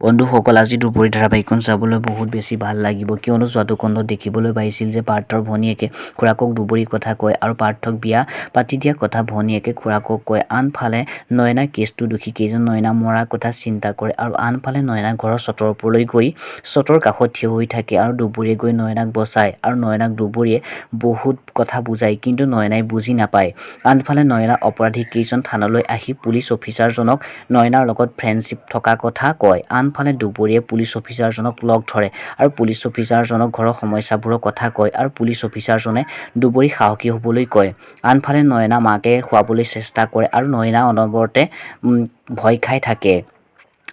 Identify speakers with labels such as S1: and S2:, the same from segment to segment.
S1: বন্ধুসকল আজি দুপৰীয়া ধাৰাবাহিকখন চাবলৈ বহুত বেছি ভাল লাগিব কিয়নো যোৱাটো দেখিবলৈ পাইছিল যে পাৰ্থৰ ভনীয়েকে খুৰাকক দুবৰীৰ কথা কয় আৰু পাৰ্থক বিয়া পাতি দিয়া কথা ভনীয়েকে খুৰাকক কয়। আনফালে নয়না কেছটো দোষী কেইজন নয়না মৰাৰ কথা চিন্তা কৰে আৰু আনফালে নয়না ঘৰৰ চটৰ ওপৰলৈ গৈ চটৰ কাষত থিয় হৈ থাকে আৰু দুবৰীয়ে গৈ নয়নাক বচায় আৰু নয়নাক দুবৰীয়ে বহুত কথা বুজায় কিন্তু নয়নাই বুজি নাপায়। আনফালে নয়না অপৰাধী কেইজন থানালৈ আহি পুলিচ অফিচাৰজনক নয়নাৰ লগত ফ্ৰেণ্ডশ্বিপ থকা কথা কয়। আনফালে দুবৰীয়ে পুলিচ অফিচাৰজনক লগ ধৰে আৰু পুলিচ অফিচাৰজনক ঘৰৰ সমস্যাবোৰৰ কথা কয় আৰু পুলিচ অফিচাৰজনে দুবৰীক সাহসী হ'বলৈ কয়। আনফালে নয়না মাকে খুৱাবলৈ চেষ্টা কৰে আৰু নয়না অনবৰতে ভয় খাই থাকে।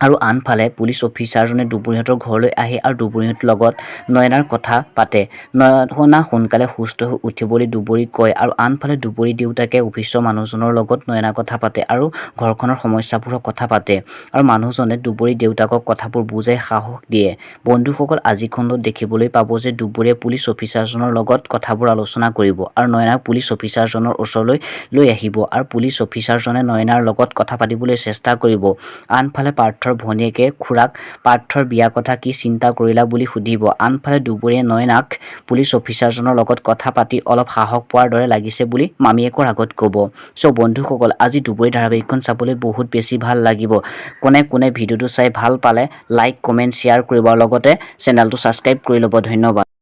S1: আৰু আনফালে পুলিচ অফিচাৰজনে দুবৰীহঁতৰ ঘৰলৈ আহে আৰু দুবৰীহঁতৰ লগত নয়নাৰ কথা পাতে। নয়না সোনকালে সুস্থ হৈ উঠিবলৈ দুবৰীক কয় আৰু আনফালে দুবৰীৰ দেউতাকে অফিচৰ মানুহজনৰ লগত নয়নাৰ কথা পাতে আৰু ঘৰখনৰ সমস্যাবোৰৰ কথা পাতে আৰু মানুহজনে দুবৰীৰ দেউতাকক কথাবোৰ বুজাই সাহস দিয়ে। বন্ধুসকল আজি খণ্ডত দেখিবলৈ পাব যে দুবৰীয়ে পুলিচ অফিচাৰজনৰ লগত কথাবোৰ আলোচনা কৰিব আৰু নয়নাক পুলিচ অফিচাৰজনৰ ওচৰলৈ লৈ আহিব আৰু পুলিচ অফিচাৰজনে নয়নাৰ লগত কথা পাতিবলৈ চেষ্টা কৰিব। আনফালে পাৰ্থৰ ভনীয়েকে খুৰাক পাৰ্থৰ বিয়া কথা কি চিন্তা কৰিলা বুলি সুধিব। আনফালে দুবৰীয়ে নয়নাক পুলিচ অফিচাৰজনৰ লগত কথা পাতি অলপ সাহস পোৱাৰ দৰে লাগিছে বুলি মামীয়েকৰ আগত ক'ব। চ' বন্ধুসকল আজি দুবৰীৰ ধাৰাবাহিকখন চাবলৈ বহুত বেছি ভাল লাগিব। কোনে ভিডিঅ'টো চাই ভাল পালে লাইক কমেণ্ট শ্বেয়াৰ কৰিব আৰু লগতে চেনেলটো ছাবস্ক্ৰাইব কৰি ল'ব। ধন্যবাদ।